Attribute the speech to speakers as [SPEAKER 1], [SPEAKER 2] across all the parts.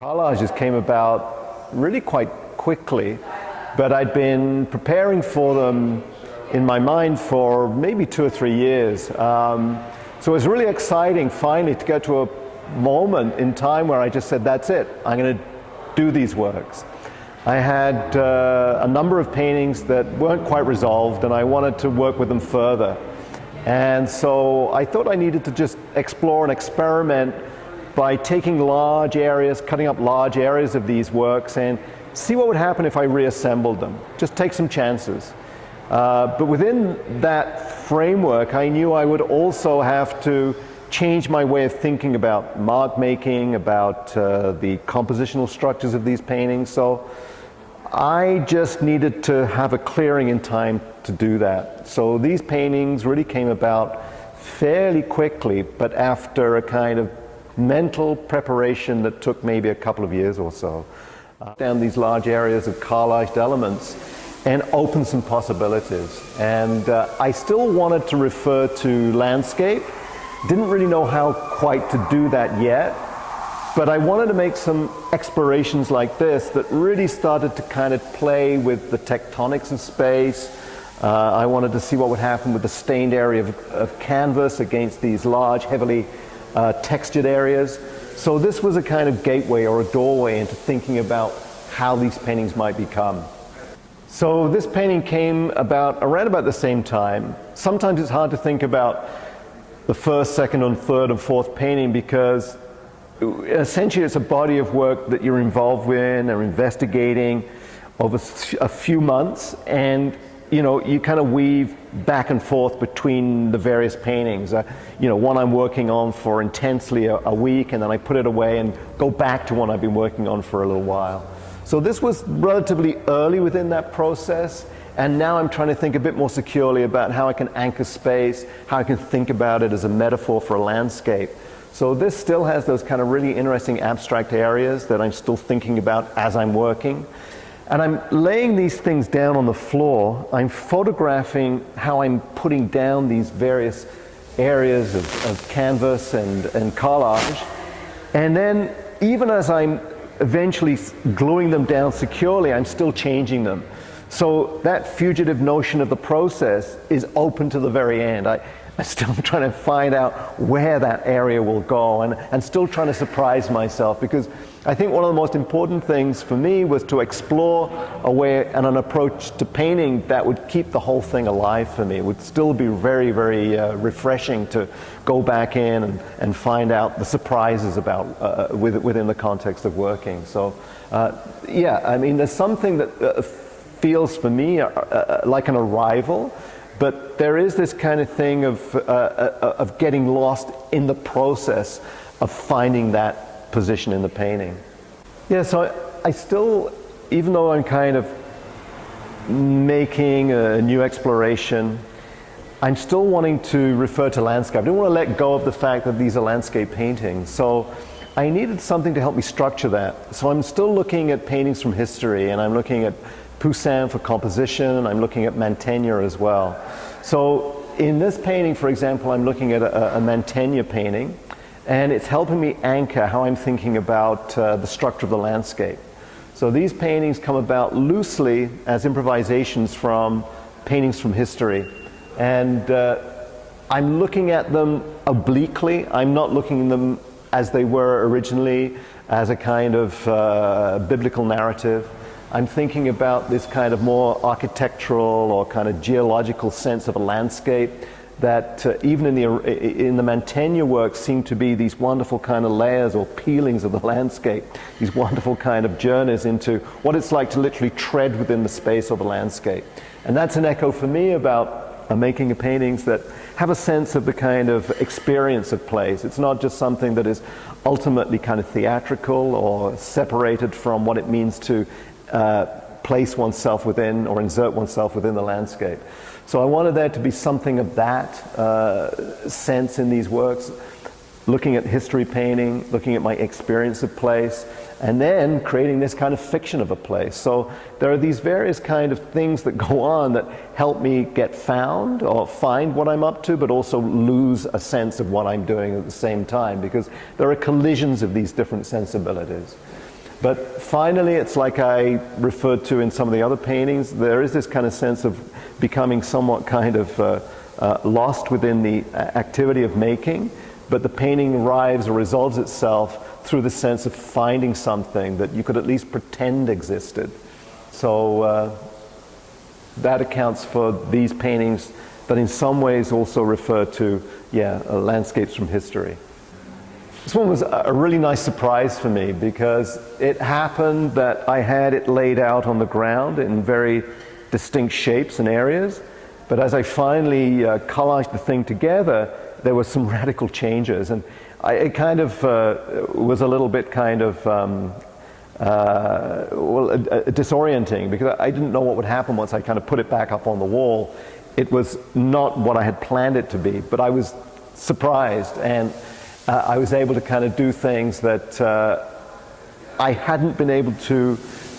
[SPEAKER 1] Collages came about really quite quickly, but I'd been preparing for them in my mind for maybe 2 or 3 years. So it was really exciting finally to get to a moment in time where I just said, that's it, I'm going to do these works. I had a number of paintings that weren't quite resolved and I wanted to work with them further. And so I thought I needed to just explore and experiment by taking large areas, cutting up large areas of these works and see what would happen if I reassembled them. Just take some chances. But within that framework, I knew I would also have to change my way of thinking about mark making, about the compositional structures of these paintings. So I just needed to have a clearing in time to do that. So these paintings really came about fairly quickly, but after a kind of mental preparation that took maybe a couple of years or so. Down these large areas of carrelaged elements and open some possibilities. And I still wanted to refer to landscape. Didn't really know how quite to do that yet, but I wanted to make some explorations like this that really started to kind of play with the tectonics of space. I wanted to see what would happen with the stained area of canvas against these large, heavily textured areas. So this was a kind of gateway or a doorway into thinking about how these paintings might become. So this painting came about around about the same time. Sometimes it's hard to think about the first, second, and third and fourth painting because essentially it's a body of work that you're involved in or investigating over a few months, and you kind of weave back and forth between the various paintings. One I'm working on for intensely a week, and then I put it away and go back to one I've been working on for a little while. So this was relatively early within that process, and now I'm trying to think a bit more securely about how I can anchor space, how I can think about it as a metaphor for a landscape. So this still has those kind of really interesting abstract areas that I'm still thinking about as I'm working. And I'm laying these things down on the floor. I'm photographing how I'm putting down these various areas of canvas and carrelage. And then even as I'm eventually gluing them down securely, I'm still changing them. So that fugitive notion of the process is open to the very end. I'm still trying to find out where that area will go and still trying to surprise myself, because I think one of the most important things for me was to explore a way and an approach to painting that would keep the whole thing alive for me. It would still be very, very refreshing to go back in and find out the surprises about within the context of working. So there's something that feels for me like an arrival. But there is this kind of thing of getting lost in the process of finding that position in the painting. Yeah, so I still, even though I'm kind of making a new exploration, I'm still wanting to refer to landscape. I don't want to let go of the fact that these are landscape paintings. So I needed something to help me structure that. So I'm still looking at paintings from history, and I'm looking at Poussin for composition, and I'm looking at Mantegna as well. So in this painting, for example, I'm looking at a Mantegna painting, and it's helping me anchor how I'm thinking about the structure of the landscape. So these paintings come about loosely as improvisations from paintings from history, and I'm looking at them obliquely. I'm not looking at them as they were originally, as a kind of biblical narrative. I'm thinking about this kind of more architectural or kind of geological sense of a landscape that even in the Mantegna work seem to be these wonderful kind of layers or peelings of the landscape, these wonderful kind of journeys into what it's like to literally tread within the space of the landscape. And that's an echo for me about making paintings that have a sense of the kind of experience of place. It's not just something that is ultimately kind of theatrical or separated from what it means to place oneself within or insert oneself within the landscape. So I wanted there to be something of that sense in these works, looking at history painting, looking at my experience of place, and then creating this kind of fiction of a place. So there are these various kind of things that go on that help me get found or find what I'm up to, but also lose a sense of what I'm doing at the same time, because there are collisions of these different sensibilities. But finally, it's like I referred to in some of the other paintings, there is this kind of sense of becoming somewhat kind of lost within the activity of making, but the painting arrives or resolves itself through the sense of finding something that you could at least pretend existed. So that accounts for these paintings that in some ways also refer to, landscapes from history. This one was a really nice surprise for me because it happened that I had it laid out on the ground in very distinct shapes and areas, but as I finally collaged the thing together, there were some radical changes, and it kind of was a little bit kind of disorienting because I didn't know what would happen once I kind of put it back up on the wall. It was not what I had planned it to be, but I was surprised, and I was able to kind of do things that I hadn't been able to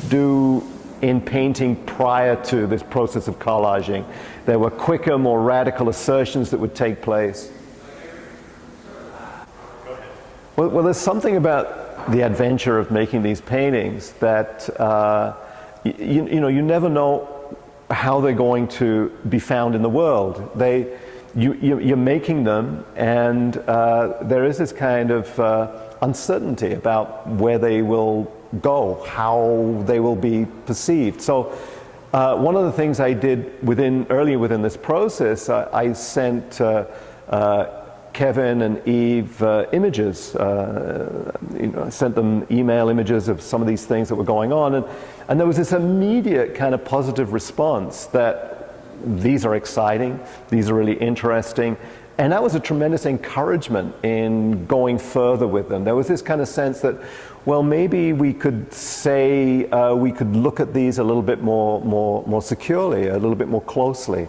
[SPEAKER 1] do in painting prior to this process of collaging. There were quicker, more radical assertions that would take place. Well, there's something about the adventure of making these paintings that you never know how they're going to be found in the world. You're making them, and there is this kind of uncertainty about where they will go, how they will be perceived. So one of the things I did earlier within this process, I sent Kevin and Eve images. I sent them email images of some of these things that were going on, and there was this immediate kind of positive response that these are exciting, these are really interesting, and that was a tremendous encouragement in going further with them. There was this kind of sense that, well, maybe we could say, we could look at these a little bit more securely, a little bit more closely.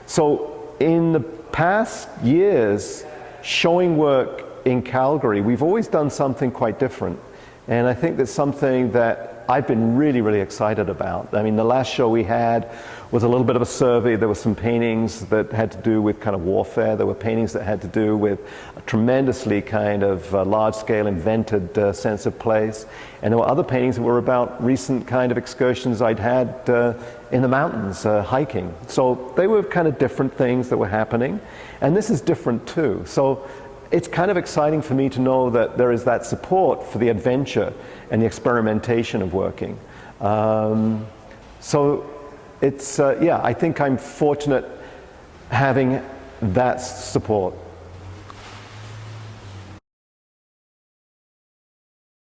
[SPEAKER 1] So in the past years, showing work in Calgary, we've always done something quite different. And I think that's something that I've been really, really excited about. I mean, the last show we had was a little bit of a survey. There were some paintings that had to do with kind of warfare. There were paintings that had to do with a tremendously kind of large-scale invented sense of place. And there were other paintings that were about recent kind of excursions I'd had in the mountains, hiking. So they were kind of different things that were happening. And this is different too. So it's kind of exciting for me to know that there is that support for the adventure and the experimentation of working. So it's, I think I'm fortunate having that support.